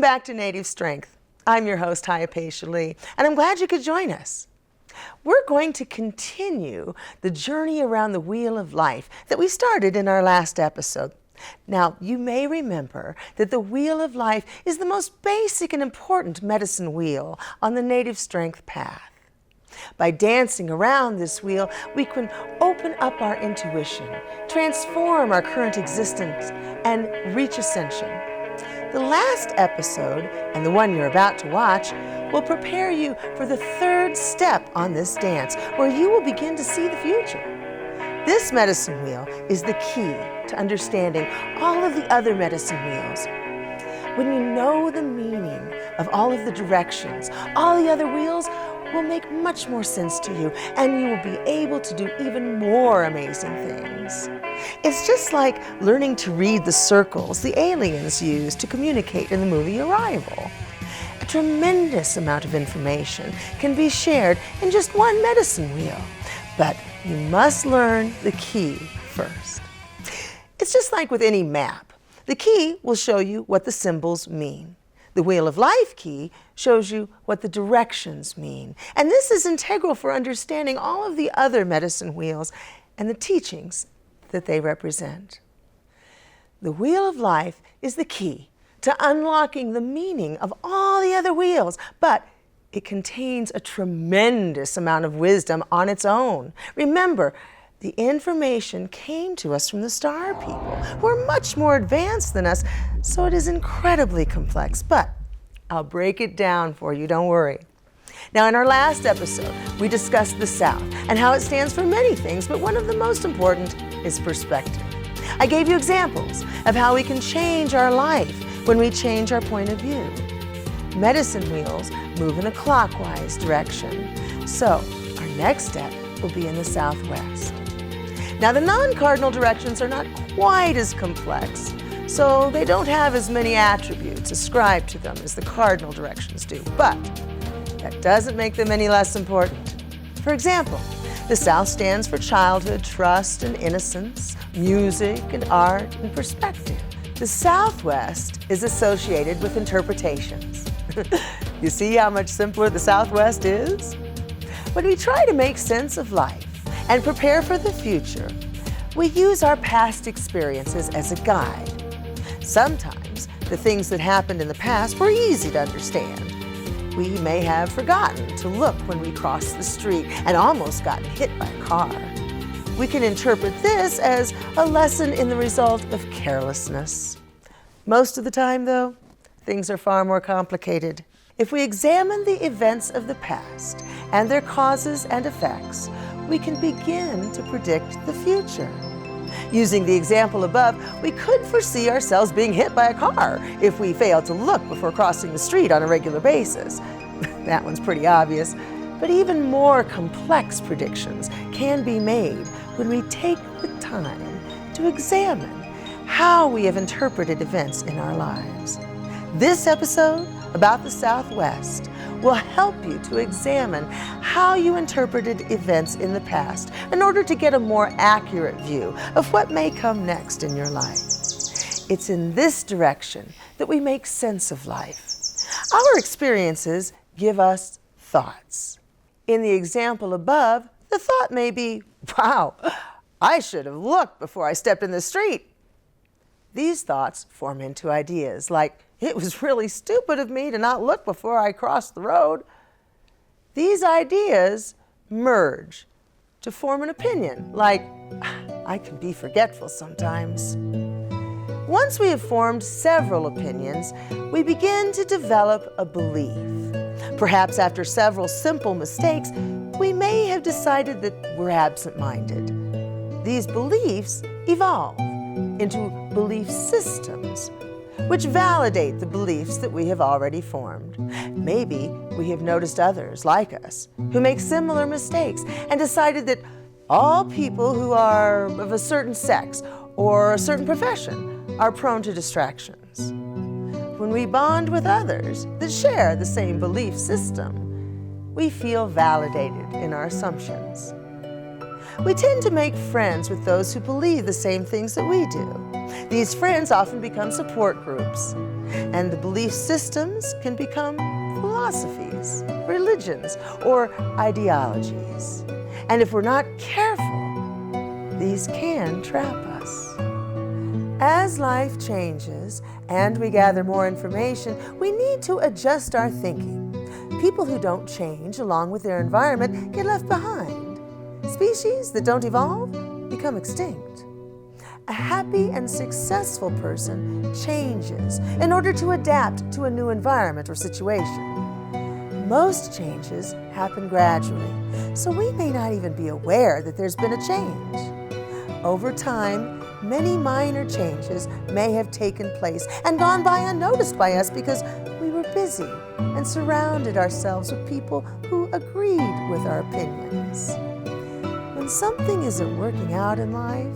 back to Native Strength. I'm your host, Hyapatia Lee, and I'm glad you could join us. We're going to continue the journey around the wheel of life that we started in our last episode. Now, you may remember that the wheel of life is the most basic and important medicine wheel on the Native Strength path. By dancing around this wheel, we can open up our intuition, transform our current existence, and reach ascension. The last episode, and the one you're about to watch, will prepare you for the third step on this dance, where you will begin to see the future. This medicine wheel is the key to understanding all of the other medicine wheels. When you know the meaning of all of the directions, all the other wheels will make much more sense to you, and you will be able to do even more amazing things. It's just like learning to read the circles the aliens use to communicate in the movie Arrival. A tremendous amount of information can be shared in just one medicine wheel, but you must learn the key first. It's just like with any map. The key will show you what the symbols mean. The Wheel of Life key shows you what the directions mean. And this is integral for understanding all of the other medicine wheels and the teachings that they represent. The Wheel of Life is the key to unlocking the meaning of all the other wheels, but it contains a tremendous amount of wisdom on its own. Remember, the information came to us from the star people, who are much more advanced than us, so it is incredibly complex, but I'll break it down for you, don't worry. Now, in our last episode, we discussed the South and how it stands for many things, but one of the most important is perspective. I gave you examples of how we can change our life when we change our point of view. Medicine wheels move in a clockwise direction, so our next step will be in the Southwest. Now, the non-cardinal directions are not quite as complex, so they don't have as many attributes ascribed to them as the cardinal directions do, but that doesn't make them any less important. For example, the South stands for childhood, trust, and innocence, music, and art, and perspective. The Southwest is associated with interpretations. You see how much simpler the Southwest is? When we try to make sense of life and prepare for the future, we use our past experiences as a guide. Sometimes the things that happened in the past were easy to understand. We may have forgotten to look when we crossed the street and almost gotten hit by a car. We can interpret this as a lesson in the result of carelessness. Most of the time, though, things are far more complicated. If we examine the events of the past and their causes and effects, we can begin to predict the future. Using the example above, we could foresee ourselves being hit by a car if we fail to look before crossing the street on a regular basis. That one's pretty obvious, but even more complex predictions can be made when we take the time to examine how we have interpreted events in our lives. This episode about the Southwest will help you to examine how you interpreted events in the past in order to get a more accurate view of what may come next in your life. It's in this direction that we make sense of life. Our experiences give us thoughts. In the example above, the thought may be, wow, I should have looked before I stepped in the street. These thoughts form into ideas like, it was really stupid of me to not look before I crossed the road. These ideas merge to form an opinion, like, I can be forgetful sometimes. Once we have formed several opinions, we begin to develop a belief. Perhaps after several simple mistakes, we may have decided that we're absent-minded. These beliefs evolve into belief systems, which validate the beliefs that we have already formed. Maybe we have noticed others like us who make similar mistakes and decided that all people who are of a certain sex or a certain profession are prone to distractions. When we bond with others that share the same belief system, we feel validated in our assumptions. We tend to make friends with those who believe the same things that we do. These friends often become support groups. and the belief systems can become philosophies, religions, or ideologies. And if we're not careful, these can trap us. As life changes and we gather more information, we need to adjust our thinking. People who don't change along with their environment get left behind. Species that don't evolve become extinct. A happy and successful person changes in order to adapt to a new environment or situation. Most changes happen gradually, so we may not even be aware that there's been a change. Over time, many minor changes may have taken place and gone by unnoticed by us because we were busy and surrounded ourselves with people who agreed with our opinions. When something isn't working out in life,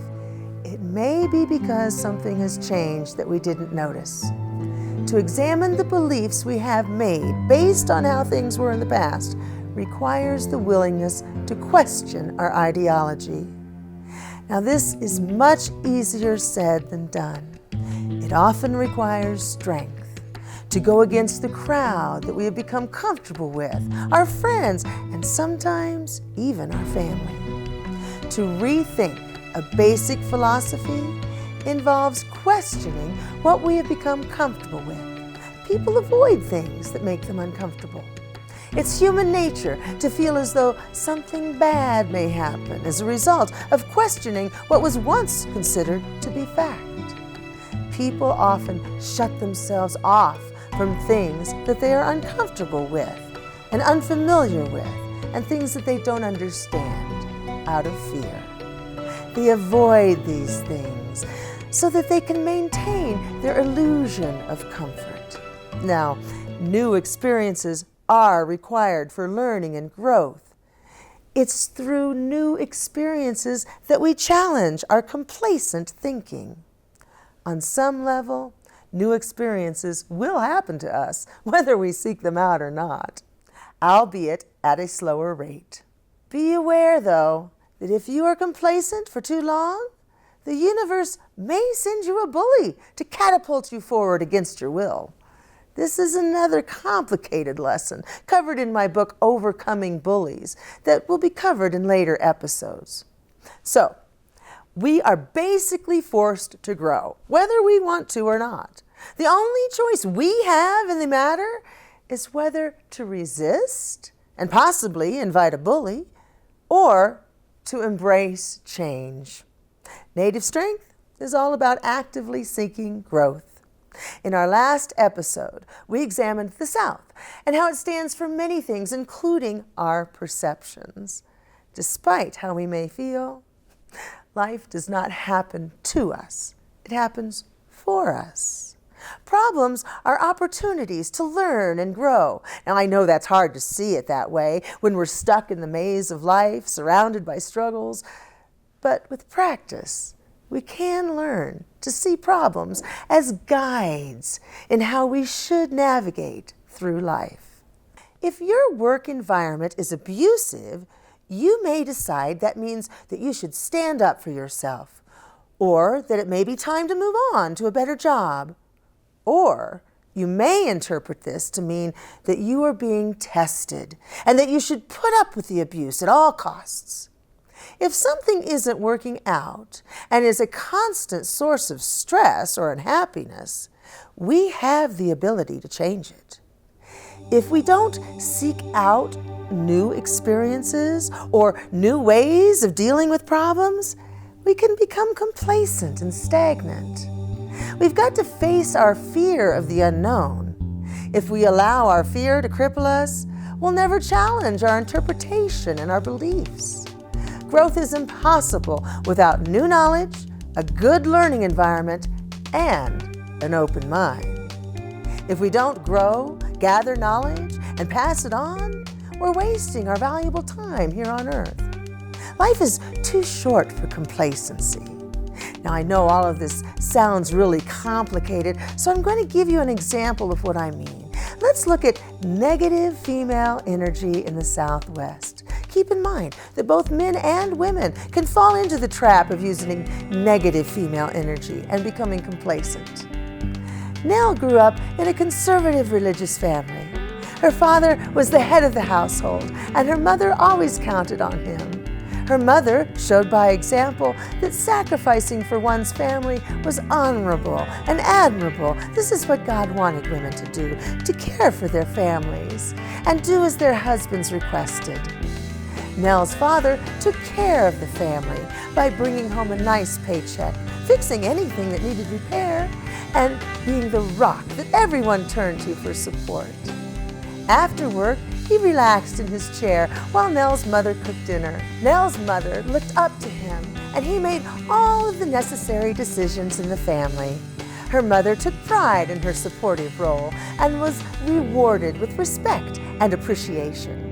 it may be because something has changed that we didn't notice. To examine the beliefs we have made based on how things were in the past requires the willingness to question our ideology. Now, this is much easier said than done. It often requires strength to go against the crowd that we have become comfortable with, our friends, and sometimes even our family. To rethink a basic philosophy involves questioning what we have become comfortable with. People avoid things that make them uncomfortable. It's human nature to feel as though something bad may happen as a result of questioning what was once considered to be fact. People often shut themselves off from things that they are uncomfortable with and unfamiliar with, and things that they don't understand out of fear. They avoid these things so that they can maintain their illusion of comfort. Now, new experiences are required for learning and growth. It's through new experiences that we challenge our complacent thinking. On some level, new experiences will happen to us, whether we seek them out or not, albeit at a slower rate. Be aware, though, that if you are complacent for too long, the universe may send you a bully to catapult you forward against your will. This is another complicated lesson covered in my book, Overcoming Bullies, that will be covered in later episodes. So, we are basically forced to grow, whether we want to or not. The only choice we have in the matter is whether to resist and possibly invite a bully, or to embrace change. Native strength is all about actively seeking growth. In our last episode, we examined the South and how it stands for many things, including our perceptions. Despite how we may feel, life does not happen to us. It happens for us. Problems are opportunities to learn and grow. Now, I know that's hard to see it that way when we're stuck in the maze of life, surrounded by struggles, but with practice, we can learn to see problems as guides in how we should navigate through life. If your work environment is abusive, you may decide that means that you should stand up for yourself, or that it may be time to move on to a better job. Or you may interpret this to mean that you are being tested and that you should put up with the abuse at all costs. If something isn't working out and is a constant source of stress or unhappiness, we have the ability to change it. If we don't seek out new experiences or new ways of dealing with problems, we can become complacent and stagnant. We've got to face our fear of the unknown. If we allow our fear to cripple us, we'll never challenge our interpretation and our beliefs. Growth is impossible without new knowledge, a good learning environment, and an open mind. If we don't grow, gather knowledge, and pass it on, we're wasting our valuable time here on Earth. Life is too short for complacency. Now, I know all of this sounds really complicated, so I'm going to give you an example of what I mean. Let's look at negative female energy in the Southwest. Keep in mind that both men and women can fall into the trap of using negative female energy and becoming complacent. Nell grew up in a conservative religious family. Her father was the head of the household, and her mother always counted on him. Her mother showed by example that sacrificing for one's family was honorable and admirable. This is what God wanted women to do, to care for their families and do as their husbands requested. Nell's father took care of the family by bringing home a nice paycheck, fixing anything that needed repair, and being the rock that everyone turned to for support. After work, he relaxed in his chair while Nell's mother cooked dinner. Nell's mother looked up to him, and he made all of the necessary decisions in the family. Her mother took pride in her supportive role and was rewarded with respect and appreciation.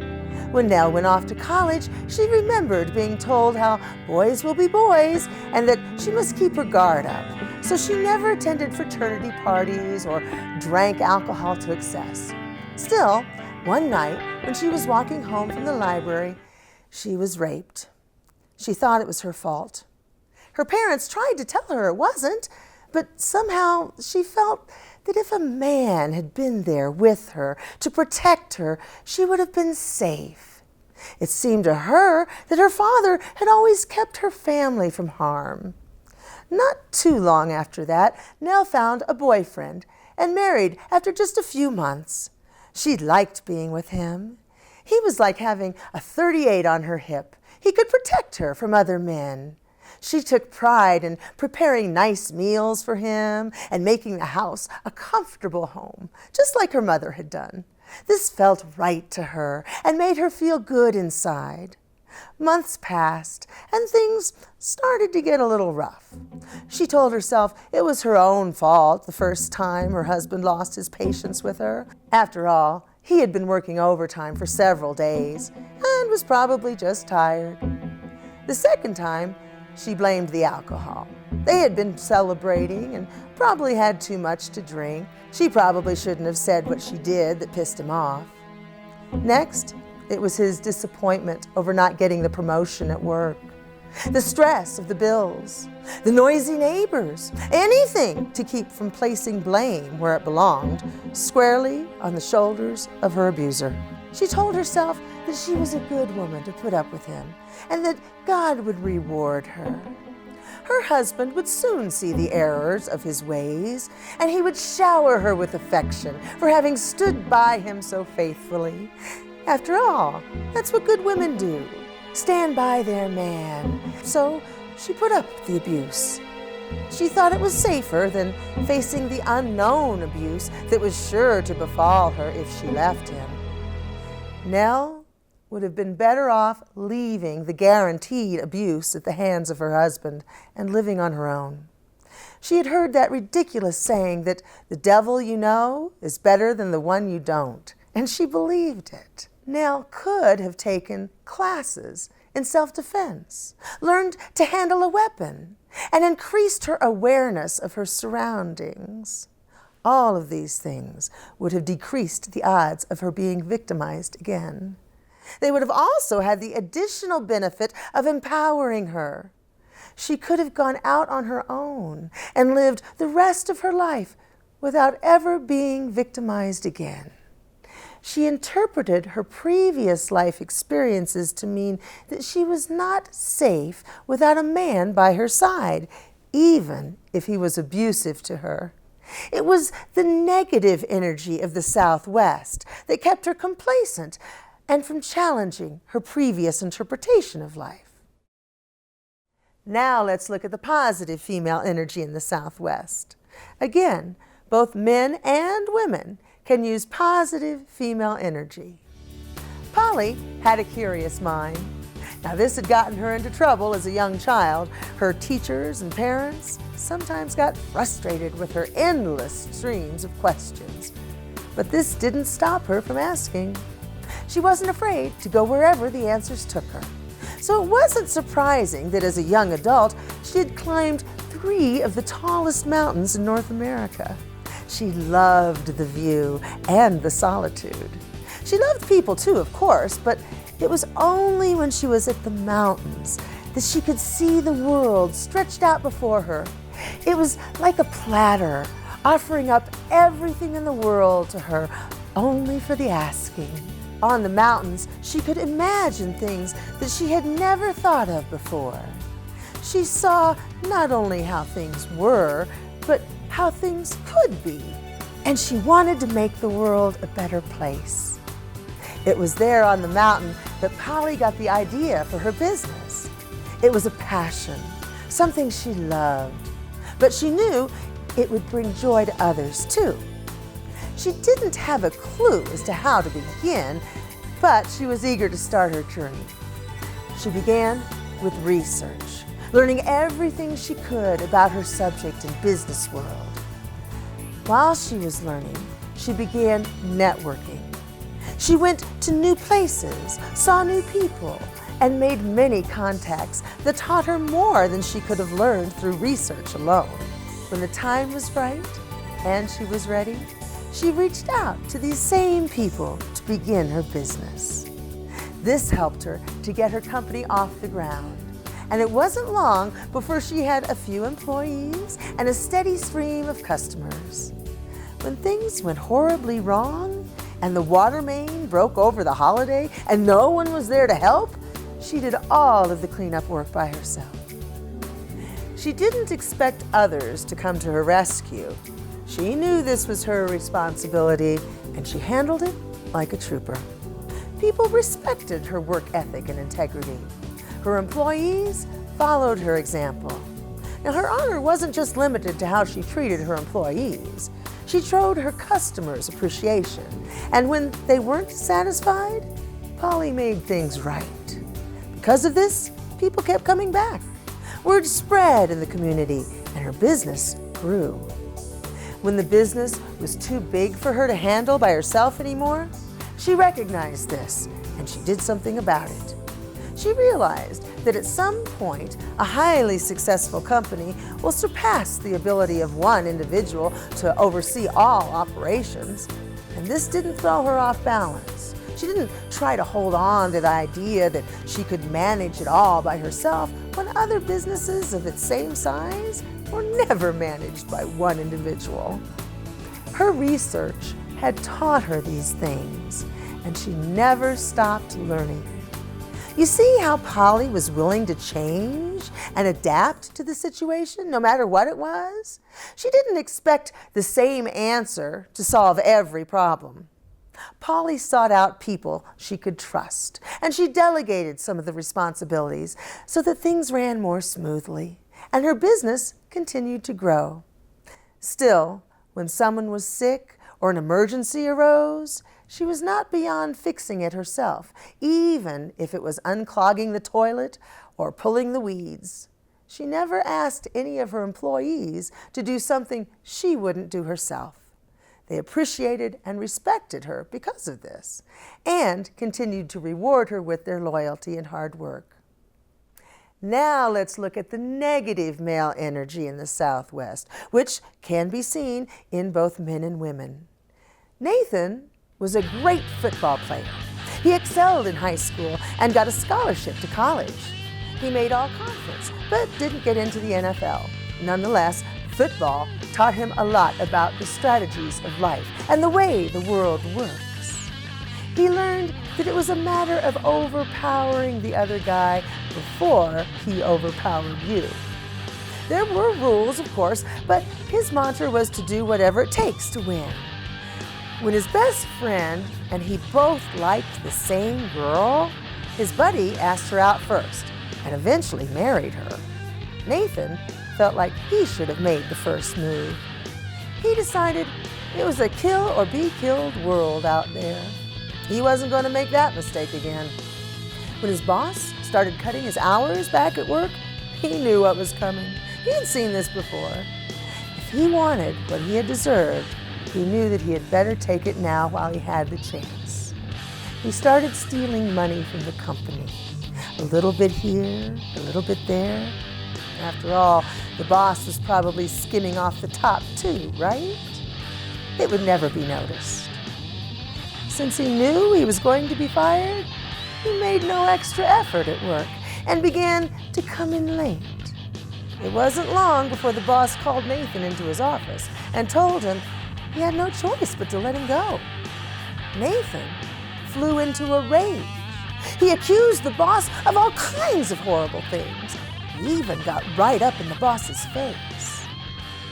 When Nell went off to college, she remembered being told how boys will be boys and that she must keep her guard up. So she never attended fraternity parties or drank alcohol to excess. Still, one night, when she was walking home from the library, she was raped. She thought it was her fault. Her parents tried to tell her it wasn't, but somehow she felt that if a man had been there with her to protect her, she would have been safe. It seemed to her that her father had always kept her family from harm. Not too long after that, Nell found a boyfriend and married after just a few months. She liked being with him. He was like having a .38 on her hip. He could protect her from other men. She took pride in preparing nice meals for him and making the house a comfortable home, just like her mother had done. This felt right to her and made her feel good inside. Months passed, and things started to get a little rough. She told herself it was her own fault the first time her husband lost his patience with her. After all, he had been working overtime for several days and was probably just tired. The second time, she blamed the alcohol. They had been celebrating and probably had too much to drink. She probably shouldn't have said what she did that pissed him off. Next, it was his disappointment over not getting the promotion at work, the stress of the bills, the noisy neighbors, anything to keep from placing blame where it belonged, squarely on the shoulders of her abuser. She told herself that she was a good woman to put up with him and that God would reward her. Her husband would soon see the errors of his ways, and he would shower her with affection for having stood by him so faithfully. After all, that's what good women do, stand by their man. So she put up with the abuse. She thought it was safer than facing the unknown abuse that was sure to befall her if she left him. Nell would have been better off leaving the guaranteed abuse at the hands of her husband and living on her own. She had heard that ridiculous saying that the devil you know is better than the one you don't, and she believed it. Nell could have taken classes in self-defense, learned to handle a weapon, and increased her awareness of her surroundings. All of these things would have decreased the odds of her being victimized again. They would have also had the additional benefit of empowering her. She could have gone out on her own and lived the rest of her life without ever being victimized again. She interpreted her previous life experiences to mean that she was not safe without a man by her side, even if he was abusive to her. It was the negative energy of the Southwest that kept her complacent and from challenging her previous interpretation of life. Now let's look at the positive female energy in the Southwest. Again, both men and women can use positive female energy. Polly had a curious mind. Now this had gotten her into trouble as a young child. Her teachers and parents sometimes got frustrated with her endless streams of questions. But this didn't stop her from asking. She wasn't afraid to go wherever the answers took her. So it wasn't surprising that as a young adult, she had climbed 3 of the tallest mountains in North America. She loved the view and the solitude. She loved people too, of course, but it was only when she was at the mountains that she could see the world stretched out before her. It was like a platter offering up everything in the world to her only for the asking. On the mountains, she could imagine things that she had never thought of before. She saw not only how things were, but how things could be. And she wanted to make the world a better place. It was there on the mountain that Polly got the idea for her business. It was a passion, something she loved, but she knew it would bring joy to others too. She didn't have a clue as to how to begin, but she was eager to start her journey. She began with research, learning everything she could about her subject and business world. While she was learning, she began networking. She went to new places, saw new people, and made many contacts that taught her more than she could have learned through research alone. When the time was right and she was ready, she reached out to these same people to begin her business. This helped her to get her company off the ground. And it wasn't long before she had a few employees and a steady stream of customers. When things went horribly wrong and the water main broke over the holiday and no one was there to help, she did all of the cleanup work by herself. She didn't expect others to come to her rescue. She knew this was her responsibility, and she handled it like a trooper. People respected her work ethic and integrity. Her employees followed her example. Now, her honor wasn't just limited to how she treated her employees. She showed her customers appreciation, and when they weren't satisfied, Polly made things right. Because of this, people kept coming back. Word spread in the community, and her business grew. When the business was too big for her to handle by herself anymore, she recognized this, and she did something about it. She realized that at some point, a highly successful company will surpass the ability of one individual to oversee all operations, and this didn't throw her off balance. She didn't try to hold on to the idea that she could manage it all by herself when other businesses of its same size were never managed by one individual. Her research had taught her these things, and she never stopped learning. You see how Polly was willing to change and adapt to the situation, no matter what it was? She didn't expect the same answer to solve every problem. Polly sought out people she could trust, and she delegated some of the responsibilities so that things ran more smoothly, and her business continued to grow. Still, when someone was sick or an emergency arose, she was not beyond fixing it herself, even if it was unclogging the toilet or pulling the weeds. She never asked any of her employees to do something she wouldn't do herself. They appreciated and respected her because of this, and continued to reward her with their loyalty and hard work. Now let's look at the negative male energy in the Southwest, which can be seen in both men and women. Nathan was a great football player. He excelled in high school and got a scholarship to college. He made all conference, but didn't get into the NFL. Nonetheless, football taught him a lot about the strategies of life and the way the world works. He learned that it was a matter of overpowering the other guy before he overpowered you. There were rules, of course, but his mantra was to do whatever it takes to win. When his best friend and he both liked the same girl, his buddy asked her out first and eventually married her. Nathan felt like he should have made the first move. He decided it was a kill or be killed world out there. He wasn't going to make that mistake again. When his boss started cutting his hours back at work, he knew what was coming. He had seen this before. If he wanted what he had deserved, he knew that he had better take it now while he had the chance. He started stealing money from the company. A little bit here, a little bit there. After all, the boss was probably skimming off the top too, right? It would never be noticed. Since he knew he was going to be fired, he made no extra effort at work and began to come in late. It wasn't long before the boss called Nathan into his office and told him he had no choice but to let him go. Nathan flew into a rage. He accused the boss of all kinds of horrible things. He even got right up in the boss's face.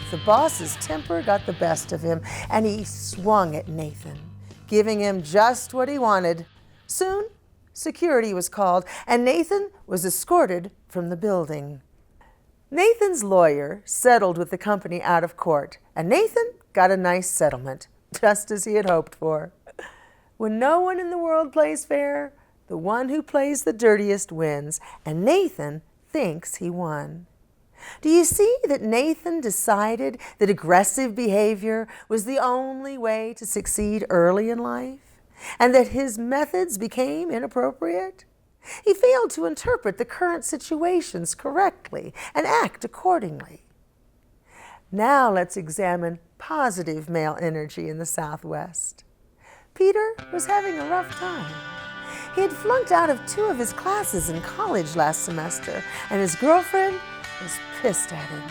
The boss's temper got the best of him, and he swung at Nathan, giving him just what he wanted. Soon, security was called, and Nathan was escorted from the building. Nathan's lawyer settled with the company out of court, and Nathan got a nice settlement, just as he had hoped for. When no one in the world plays fair, the one who plays the dirtiest wins, and Nathan thinks he won. Do you see that Nathan decided that aggressive behavior was the only way to succeed early in life, and that his methods became inappropriate? He failed to interpret the current situations correctly and act accordingly. Now let's examine positive male energy in the Southwest. Peter was having a rough time. He had flunked out of 2 of his classes in college last semester, and his girlfriend was pissed at him.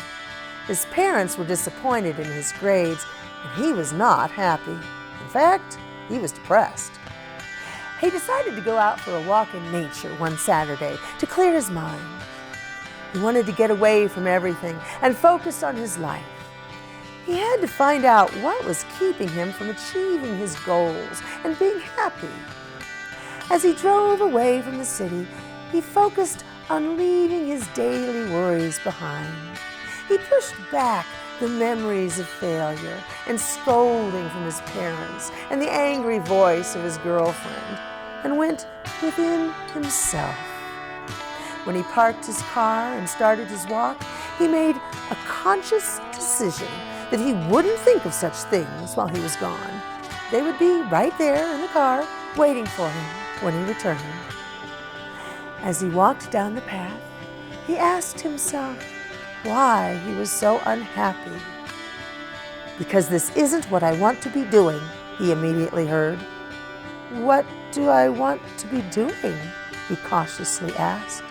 His parents were disappointed in his grades, and he was not happy. In fact, he was depressed. He decided to go out for a walk in nature one Saturday to clear his mind. He wanted to get away from everything and focus on his life. He had to find out what was keeping him from achieving his goals and being happy. As he drove away from the city, he focused on leaving his daily worries behind. He pushed back the memories of failure and scolding from his parents and the angry voice of his girlfriend, and went within himself. When he parked his car and started his walk, he made a conscious decision that he wouldn't think of such things while he was gone. They would be right there in the car waiting for him when he returned. As he walked down the path, he asked himself why he was so unhappy. "Because this isn't what I want to be doing," he immediately heard. "What do I want to be doing?" he cautiously asked.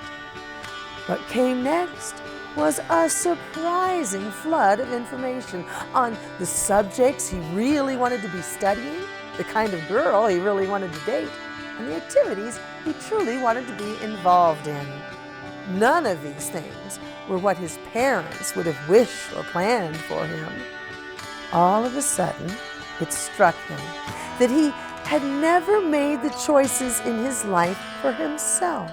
What came next was a surprising flood of information on the subjects he really wanted to be studying, the kind of girl he really wanted to date, and the activities he truly wanted to be involved in. None of these things were what his parents would have wished or planned for him. All of a sudden, it struck him that he had never made the choices in his life for himself.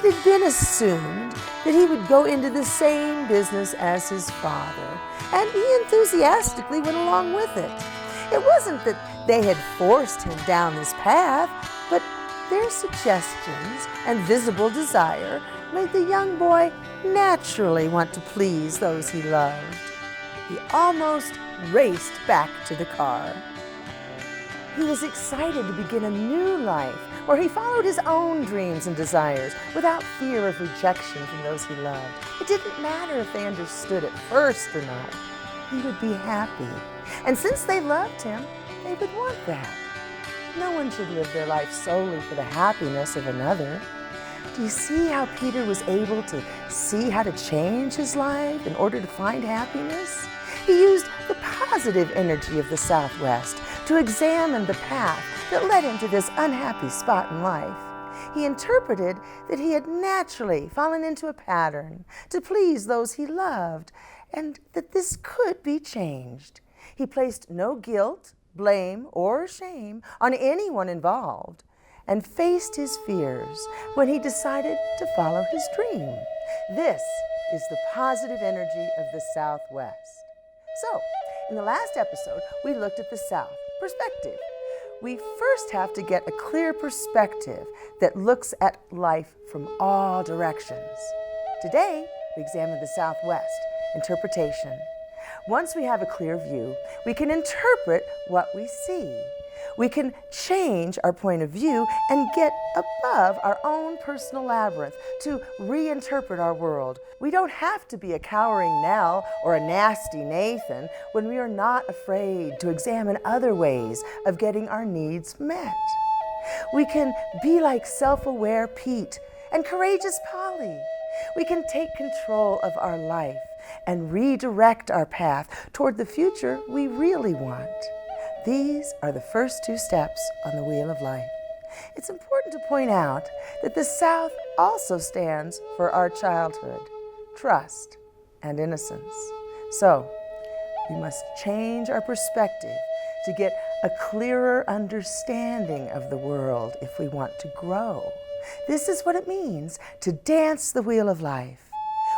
It had been assumed that he would go into the same business as his father, and he enthusiastically went along with it. It wasn't that they had forced him down this path, but their suggestions and visible desire made the young boy naturally want to please those he loved. He almost raced back to the car. He was excited to begin a new life where he followed his own dreams and desires without fear of rejection from those he loved. It didn't matter if they understood at first or not. He would be happy. And since they loved him, they would want that. No one should live their life solely for the happiness of another. Do you see how Peter was able to see how to change his life in order to find happiness? He used the positive energy of the Southwest to examine the path that led him to this unhappy spot in life. He interpreted that he had naturally fallen into a pattern to please those he loved, and that this could be changed. He placed no guilt, blame, or shame on anyone involved, and faced his fears when he decided to follow his dream. This is the positive energy of the Southwest. So, in the last episode, we looked at the South, perspective. We first have to get a clear perspective that looks at life from all directions. Today, we examine the Southwest, interpretation. Once we have a clear view, we can interpret what we see. We can change our point of view and get above our own personal labyrinth to reinterpret our world. We don't have to be a cowering Nell or a nasty Nathan when we are not afraid to examine other ways of getting our needs met. We can be like self-aware Pete and courageous Polly We can take control of our life and redirect our path toward the future we really want. These are the first 2 steps on the wheel of life. It's important to point out that the South also stands for our childhood, trust, and innocence. So, we must change our perspective to get a clearer understanding of the world if we want to grow. This is what it means to dance the wheel of life.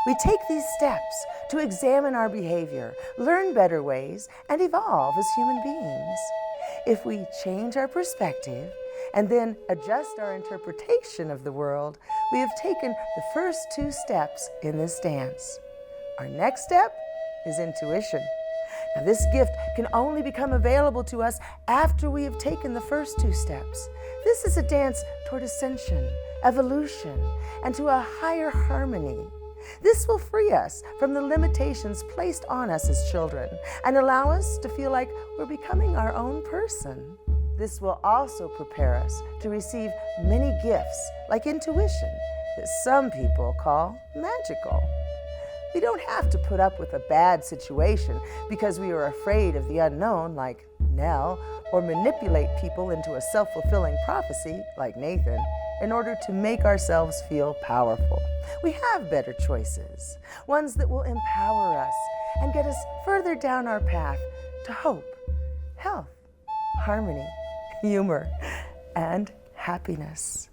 We take these steps to examine our behavior, learn better ways, and evolve as human beings. If we change our perspective and then adjust our interpretation of the world, we have taken the first 2 steps in this dance. Our next step is intuition. Now, this gift can only become available to us after we have taken the first 2 steps. This is a dance toward ascension, evolution, and to a higher harmony. This will free us from the limitations placed on us as children and allow us to feel like we're becoming our own person. This will also prepare us to receive many gifts like intuition that some people call magical. We don't have to put up with a bad situation because we are afraid of the unknown, like Nell, or manipulate people into a self-fulfilling prophecy, like Nathan, in order to make ourselves feel powerful. We have better choices, ones that will empower us and get us further down our path to hope, health, harmony, humor, and happiness.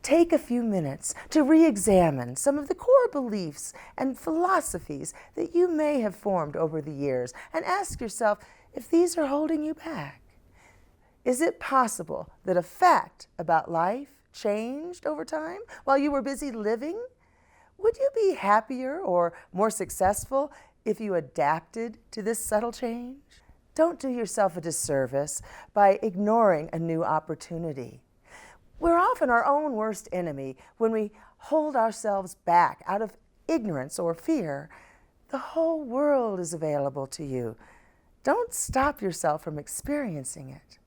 Take a few minutes to re-examine some of the core beliefs and philosophies that you may have formed over the years and ask yourself if these are holding you back. Is it possible that a fact about life changed over time while you were busy living? Would you be happier or more successful if you adapted to this subtle change? Don't do yourself a disservice by ignoring a new opportunity. We're often our own worst enemy when we hold ourselves back out of ignorance or fear. The whole world is available to you. Don't stop yourself from experiencing it.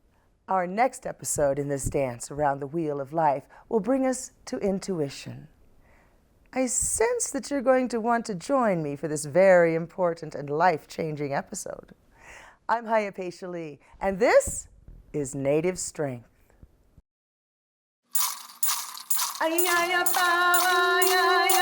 Our next episode in this dance around the wheel of life will bring us to intuition. I sense that you're going to want to join me for this very important and life-changing episode. I'm Hyapatia Lee, and this is Native Strength. Ay, ay, ay, ay, ay, ay.